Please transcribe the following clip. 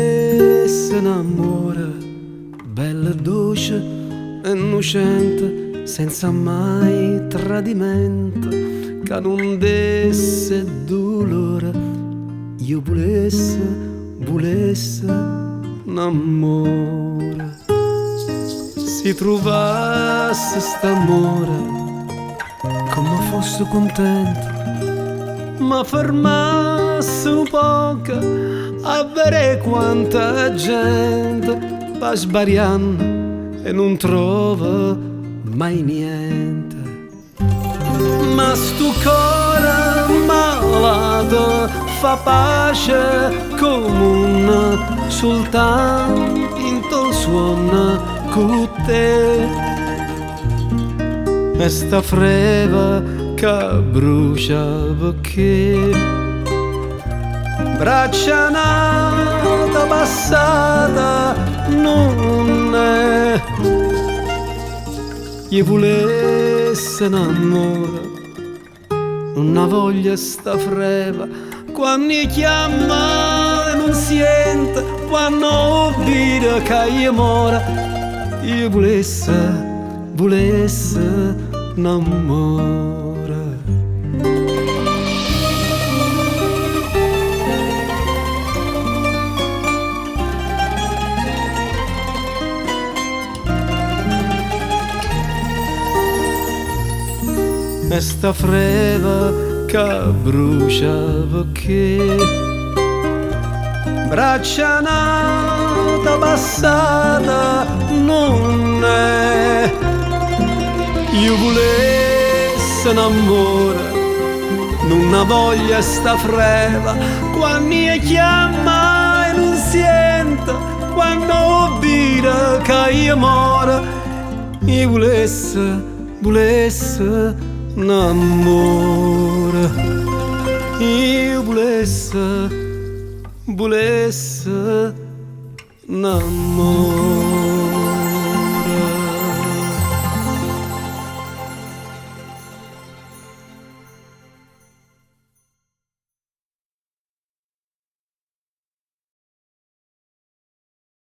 volesse innamora, bella e dolce, innocente, senza mai tradimento, che non desse dolore, io volesse innamora. Si trovasse st'amore, come fosse contento, ma fermasse un poco a vedere quanta gente va sbariando e non trova mai niente. Ma sto cuore malato fa pace comune soltanto in tuo suono con te. E sta freva che brucia perché braccia nata passata non è. Io volesse innamora, non voglia sta freva, quando mi chiama e non sente, quando vede che io mora. Io volesse innamora. E sta freva che brucia perché braccia nata passata non è. Io volesse innamora, non voglia sta freva, quando mi chiama e non sente, quando vede che io mora. Io volesse innamora. Io volesse innamora.